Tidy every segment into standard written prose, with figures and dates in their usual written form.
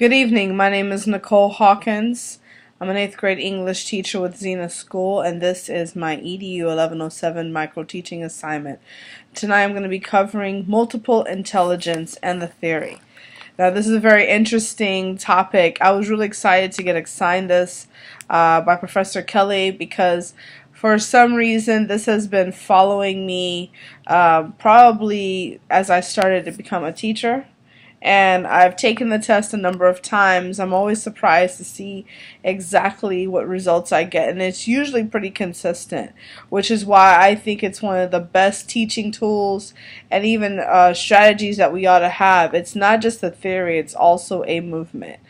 Good evening. My name is Nicole Hawkins. I'm an 8th grade English teacher with Zenith School, and this is my EDU 1107 micro teaching assignment. Tonight I'm going to be covering multiple intelligence and the theory. Now, this is a very interesting topic. I was really excited to get assigned this by Professor Kelly because for some reason this has been following me probably as I started to become a teacher. And I've taken the test a number of times. I'm always surprised to see exactly what results I get, and it's usually pretty consistent, which is why I think it's one of the best teaching tools and even strategies that we ought to have. It's not just a theory, it's also a movement.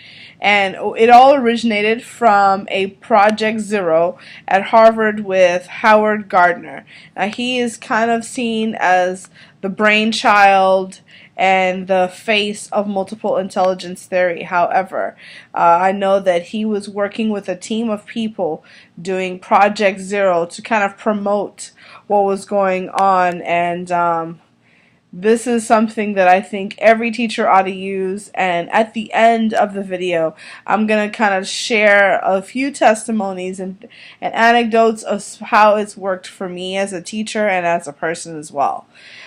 And it all originated from a Project Zero at Harvard with Howard Gardner. Now, he is kind of seen as the brainchild and the face of multiple intelligence theory. However, I know that he was working with a team of people doing Project Zero to kind of promote what was going on, and this is something that I think every teacher ought to use. And at the end of the video, I'm going to kind of share a few testimonies and anecdotes of how it's worked for me as a teacher and as a person as well.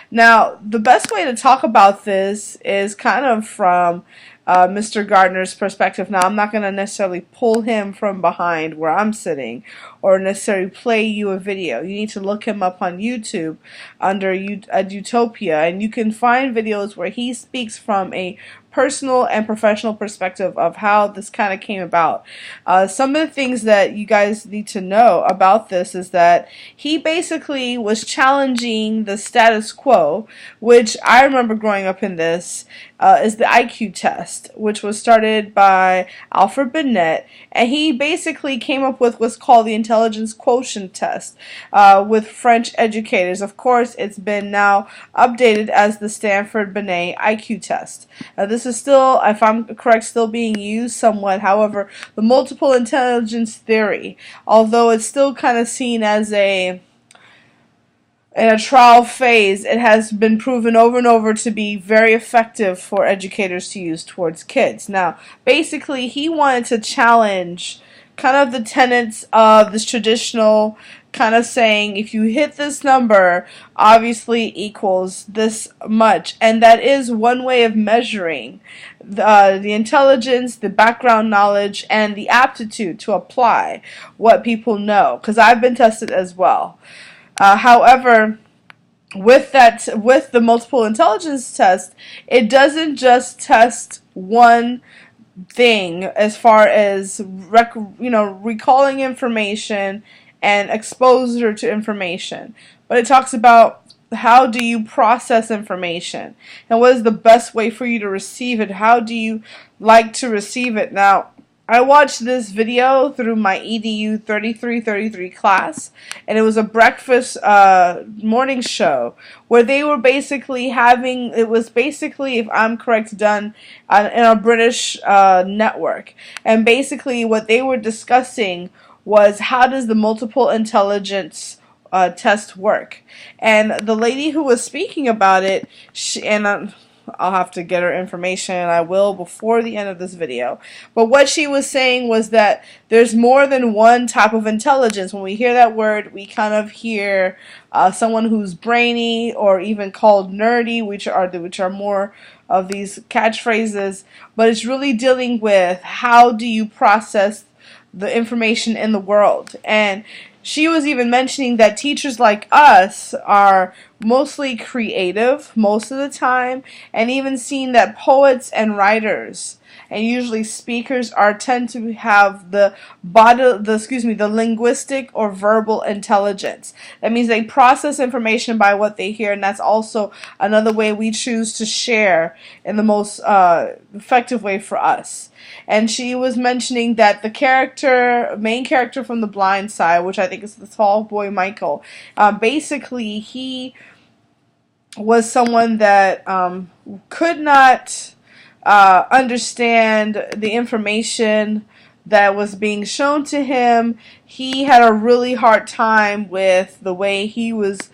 Now, the best way to talk about this is kind of from Mr. Gardner's perspective. Now, I'm not going to necessarily pull him from behind where I'm sitting or necessarily play you a video. You need to look him up on YouTube under Utopia, and you can find videos where he speaks from a personal and professional perspective of how this kind of came about. Some of the things that you guys need to know about this is that he basically was challenging the status quo, which I remember growing up in this, is the IQ test, which was started by Alfred Binet, and he basically came up with what's called the intelligence quotient test with French educators. Of course, it's been now updated as the Stanford Binet IQ test. This is still, if I'm correct, still being used somewhat. However, the multiple intelligence theory, although it's still kind of seen as in a trial phase, it has been proven over and over to be very effective for educators to use towards kids. Now, basically, he wanted to challenge kind of the tenets of this traditional kind of saying, if you hit this number, obviously equals this much. And that is one way of measuring the intelligence, the background knowledge, and the aptitude to apply what people know, because I've been tested as well. However, with the multiple intelligence test, it doesn't just test one thing as far as recalling information and exposure to information, but it talks about how do you process information and what is the best way for you to receive it. How do you like to receive it? Now, I watched this video through my EDU 3333 class, and it was a breakfast morning show where they were basically having, it was basically, if I'm correct, done in a British network. And basically what they were discussing was how does the multiple intelligence test work. And the lady who was speaking about it, I'll have to get her information, and I will before the end of this video. But what she was saying was that there's more than one type of intelligence. When we hear that word, we kind of hear someone who's brainy or even called nerdy, which are more of these catchphrases. But it's really dealing with how do you process the information in the world. And she was even mentioning that teachers like us are mostly creative most of the time, and even seeing that poets and writers and usually speakers tend to have the linguistic or verbal intelligence. That means they process information by what they hear, and that's also another way we choose to share in the most effective way for us. And she was mentioning that the main character from The Blind Side, which I think is the tall boy Michael, basically he was someone that could not understand the information that was being shown to him, he had a really hard time with the way he was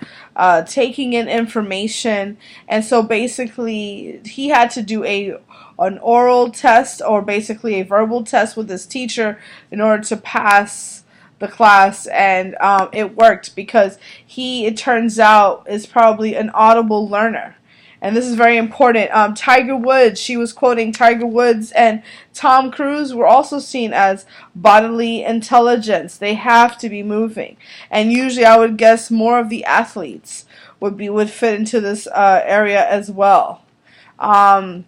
taking in information, and so basically he had to do an oral test, or basically a verbal test with his teacher, in order to pass the class. And it worked because it turns out, is probably an audible learner. And this is very important. Tiger Woods, she was quoting Tiger Woods and Tom Cruise, were also seen as bodily intelligence. They have to be moving. And usually I would guess more of the athletes would fit into this area as well. Her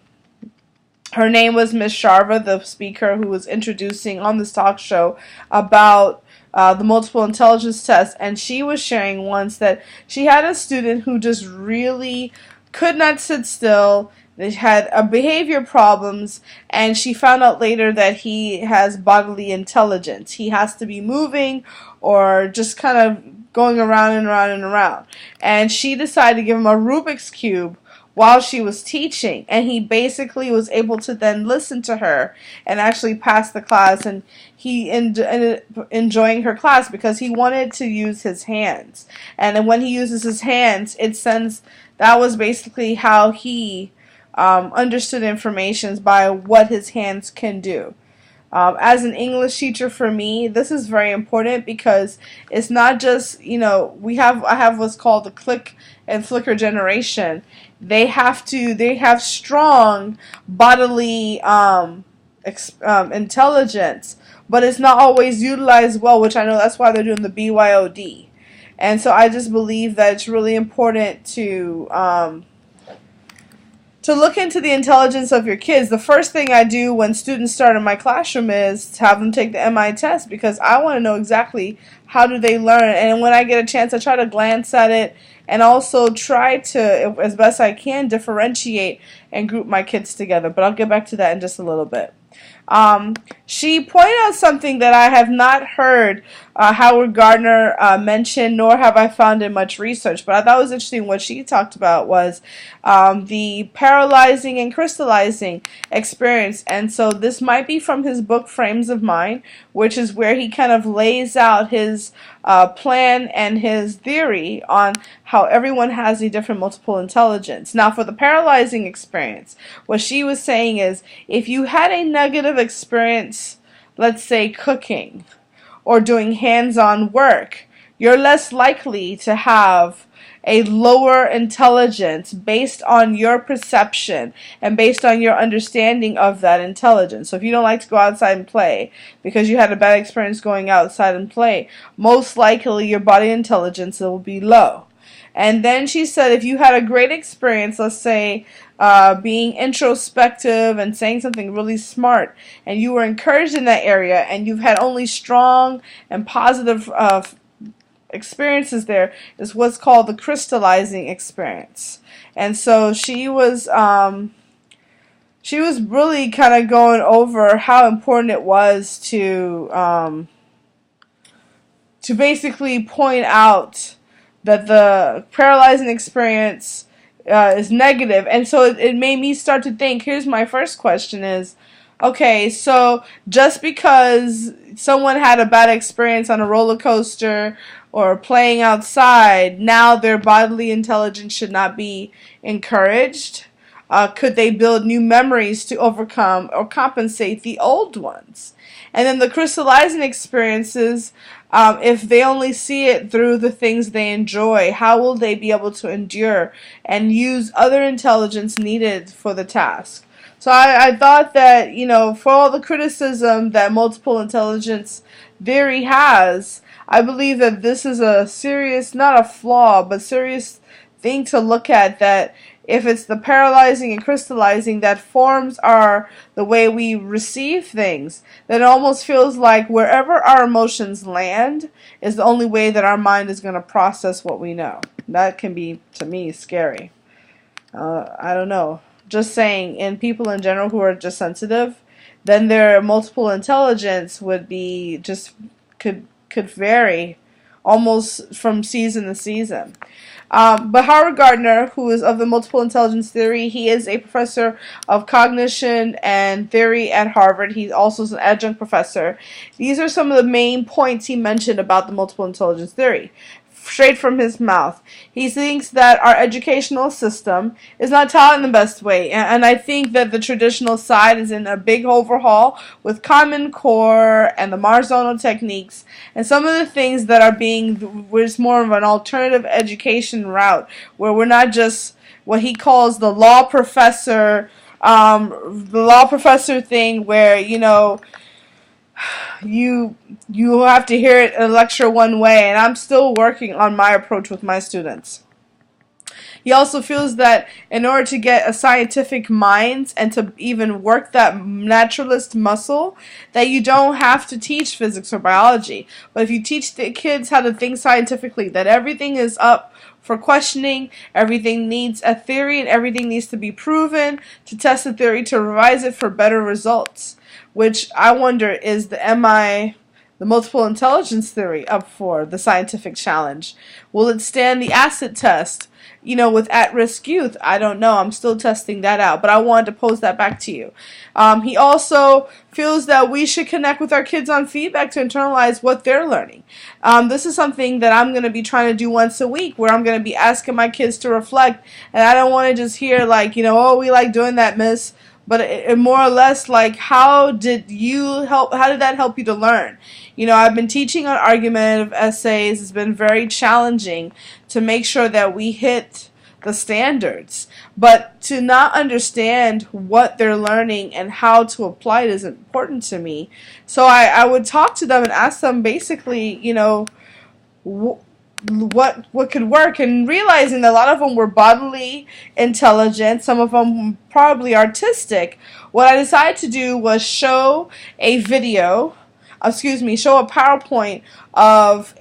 name was Miss Sharva, the speaker who was introducing on this talk show about the multiple intelligence test. And she was sharing once that she had a student who just really could not sit still. They had behavior problems, and she found out later that he has bodily intelligence. He has to be moving or just kind of going around and around and around. And she decided to give him a Rubik's Cube while she was teaching, and he basically was able to then listen to her and actually pass the class, and he ended up enjoying her class because he wanted to use his hands. And then when he uses his hands, that was basically how he understood information, by what his hands can do. As an English teacher, for me, this is very important because it's not just, I have what's called the click and flicker generation. They have strong bodily intelligence, but it's not always utilized well, which I know that's why they're doing the BYOD. And so I just believe that it's really important to look into the intelligence of your kids. The first thing I do when students start in my classroom is to have them take the MI test, because I want to know exactly how do they learn. And when I get a chance, I try to glance at it and also try to, as best I can, differentiate and group my kids together. But I'll get back to that in just a little bit. She pointed out something that I have not heard Howard Gardner mention, nor have I found in much research, but I thought it was interesting. What she talked about was the paralyzing and crystallizing experience. And so this might be from his book Frames of Mind, which is where he kind of lays out his plan and his theory on how everyone has a different multiple intelligence. Now, for the paralyzing experience, what she was saying is, if you had a negative experience, let's say cooking or doing hands-on work, you're less likely to have a lower intelligence based on your perception and based on your understanding of that intelligence. So if you don't like to go outside and play because you had a bad experience going outside and play, most likely your body intelligence will be low. And then she said, if you had a great experience, let's say being introspective and saying something really smart, and you were encouraged in that area, and you've had only strong and positive experiences, there is what's called the crystallizing experience. And so she was really kind of going over how important it was to basically point out that the paralyzing experience is negative. And so it made me start to think, here's my first question is, okay, so just because someone had a bad experience on a roller coaster or playing outside, now their bodily intelligence should not be encouraged? Could they build new memories to overcome or compensate the old ones? And then the crystallizing experiences, if they only see it through the things they enjoy, how will they be able to endure and use other intelligence needed for the task? So I thought that, for all the criticism that multiple intelligence theory has, I believe that this is a serious, not a flaw, but serious thing to look at, that if it's the paralyzing and crystallizing that forms are the way we receive things, then it almost feels like wherever our emotions land is the only way that our mind is going to process what we know. That can be, to me, scary. I don't know. Just saying, in people in general who are just sensitive, then their multiple intelligence would be could vary almost from season to season. But Howard Gardner, who is of the multiple intelligence theory, he is a professor of cognition and theory at Harvard. He also is an adjunct professor. These are some of the main points he mentioned about the multiple intelligence theory. Straight from his mouth. He thinks that our educational system is not taught in the best way, and I think that the traditional side is in a big overhaul with Common Core and the Marzano techniques and some of the things that are being, was more of an alternative education route where we're not just what he calls the law professor thing where, you know, you have to hear it in a lecture one way, and I'm still working on my approach with my students. He also feels that in order to get a scientific mind and to even work that naturalist muscle, that you don't have to teach physics or biology. But if you teach the kids how to think scientifically, that everything is up for questioning, everything needs a theory, and everything needs to be proven to test the theory to revise it for better results. Which I wonder, is the multiple intelligence theory up for the scientific challenge? Will it stand the acid test, you know, with at-risk youth? I don't know. I'm still testing that out, but I wanted to pose that back to you. He also feels that we should connect with our kids on feedback to internalize what they're learning. This is something that I'm going to be trying to do once a week, where I'm going to be asking my kids to reflect, and I don't want to just hear like, you know, oh, we like doing that, miss. But it more or less like, how did that help you to learn? You know, I've been teaching on argumentative essays. It's been very challenging to make sure that we hit the standards. But to not understand what they're learning and how to apply it is important to me. So I would talk to them and ask them basically, you know, what could work, and realizing that a lot of them were bodily intelligent, some of them probably artistic. What I decided to do was show a PowerPoint of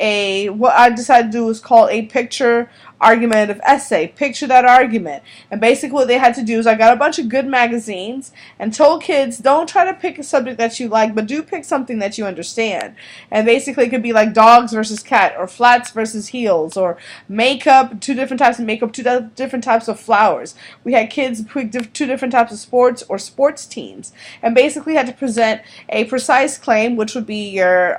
what I decided to do was call a picture argumentative essay. Picture that argument. And basically what they had to do is, I got a bunch of good magazines and told kids, don't try to pick a subject that you like, but do pick something that you understand. And basically it could be like dogs versus cat, or flats versus heels, or makeup, 2 different types of makeup, 2 different types of flowers. We had kids pick 2 different types of sports, or sports teams. And basically had to present a precise claim, which would be your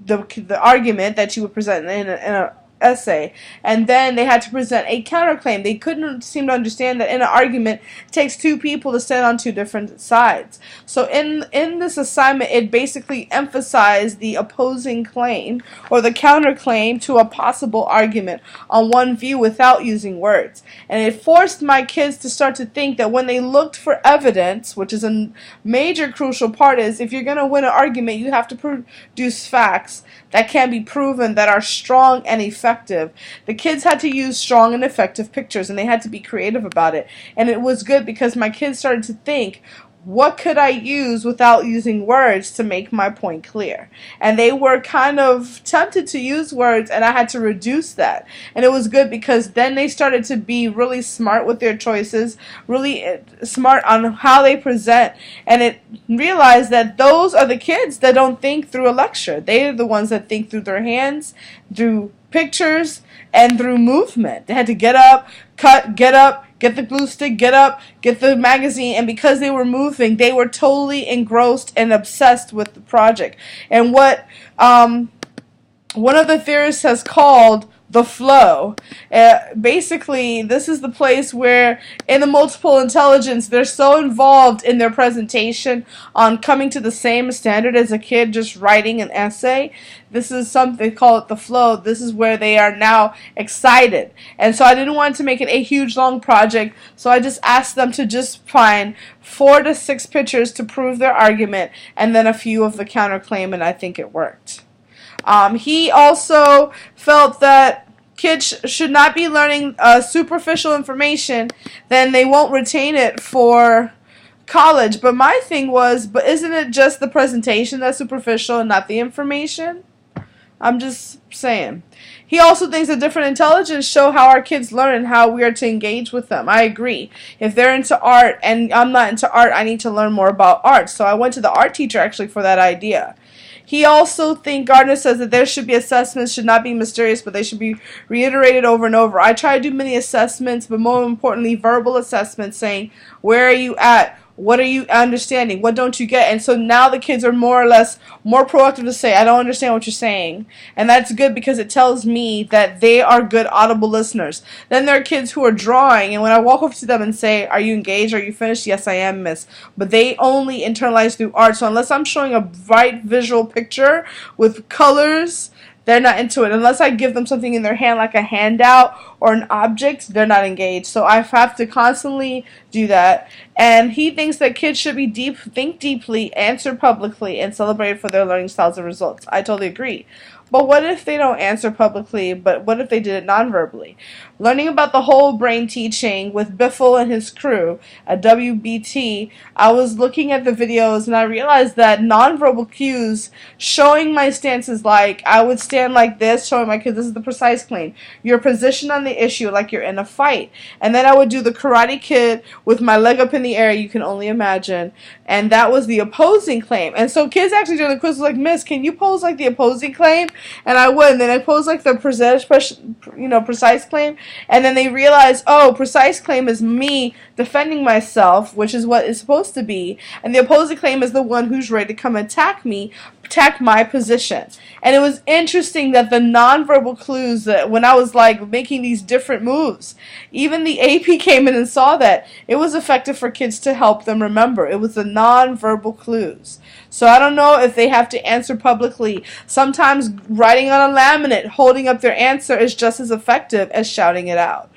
the argument that you would present in a essay, and then they had to present a counterclaim. They couldn't seem to understand that in an argument it takes 2 people to stand on 2 different sides. So in this assignment, it basically emphasized the opposing claim or the counterclaim to a possible argument on one view without using words. And it forced my kids to start to think that when they looked for evidence, which is a major crucial part, is if you're going to win an argument, you have to produce facts that can be proven, that are strong and effective. The kids had to use strong and effective pictures, and they had to be creative about it. And it was good because my kids started to think, what could I use without using words to make my point clear? And they were kind of tempted to use words, and I had to reduce that. And it was good because then they started to be really smart with their choices, really smart on how they present. And it realized that those are the kids that don't think through a lecture. They are the ones that think through their hands, through pictures, and through movement. They had to get up, cut, get up, get the glue stick, get up, get the magazine, and because they were moving, they were totally engrossed and obsessed with the project. And what one of the theorists has called the flow. Basically, this is the place where in the multiple intelligence, they're so involved in their presentation on coming to the same standard as a kid just writing an essay. This is something, they call it the flow. This is where they are now excited. And so I didn't want to make it a huge long project, so I just asked them to just find 4 to 6 pictures to prove their argument, and then a few of the counterclaim, and I think it worked. He also felt that kids should not be learning superficial information, then they won't retain it for college. But my thing was, but isn't it just the presentation that's superficial and not the information? I'm just saying. He also thinks that different intelligence show how our kids learn and how we are to engage with them. I agree. If they're into art and I'm not into art, I need to learn more about art. So I went to the art teacher actually for that idea. He also thinks, Gardner says that there should be assessments, should not be mysterious, but they should be reiterated over and over. I try to do many assessments, but more importantly, verbal assessments saying, where are you at? What are you understanding? What don't you get? And so now the kids are more or less more proactive to say, I don't understand what you're saying. And that's good because it tells me that they are good audible listeners. Then there are kids who are drawing, and when I walk over to them and say, are you engaged? Are you finished? Yes, I am, miss. But they only internalize through art. So unless I'm showing a bright visual picture with colors, they're not into it. Unless I give them something in their hand like a handout or an object, they're not engaged. So I have to constantly do that. And he thinks that kids should be think deeply, answer publicly, and celebrate for their learning styles and results. I totally agree. But what if they don't answer publicly, but what if they did it non-verbally? Learning about the whole brain teaching with Biffle and his crew at WBT, I was looking at the videos and I realized that non-verbal cues, showing my stances, like I would stand like this, showing my kids this is the precise claim. Your position on the issue like you're in a fight. And then I would do the Karate Kid with my leg up in the air, you can only imagine. And that was the opposing claim. And so kids actually during the quiz were like, Miss, can you pose like the opposing claim? And I would. And then I pose like the precise claim. And then they realize, oh, precise claim is me defending myself, which is what it's supposed to be. And the opposing claim is the one who's ready to come attack me, attack my position. And it was interesting that the nonverbal clues, that when I was like making these different moves, even the AP came in and saw that. It was effective for kids to help them remember. It was the nonverbal clues. So I don't know if they have to answer publicly. Sometimes writing on a laminate, holding up their answer is just as effective as shouting it out.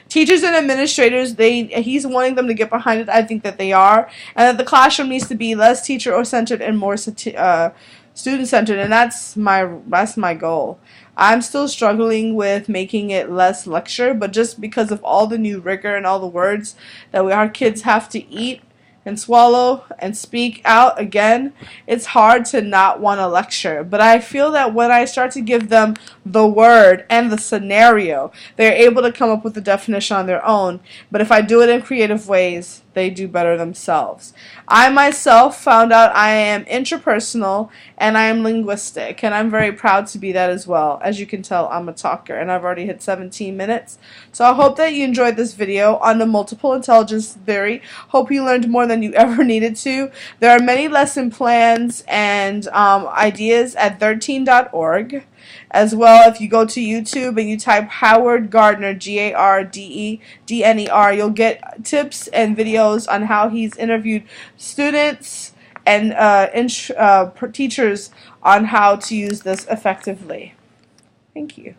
Teachers and administrators, he's wanting them to get behind it. I think that they are. And that the classroom needs to be less teacher-centered and more student-centered. And that's my goal. I'm still struggling with making it less lecture, but just because of all the new rigor and all the words that our kids have to eat and swallow and speak out again, it's hard to not want to lecture. But I feel that when I start to give them the word and the scenario, they're able to come up with the definition on their own. But if I do it in creative ways, they do better themselves. I myself found out I am interpersonal and I am linguistic, and I'm very proud to be that as well. As you can tell, I'm a talker, and I've already hit 17 minutes. So I hope that you enjoyed this video on the multiple intelligence theory. Hope you learned more than you ever needed to. There are many lesson plans and ideas at 13.org. As well, if you go to YouTube and you type Howard Gardner, Gardner, you'll get tips and videos on how he's interviewed students and teachers on how to use this effectively. Thank you.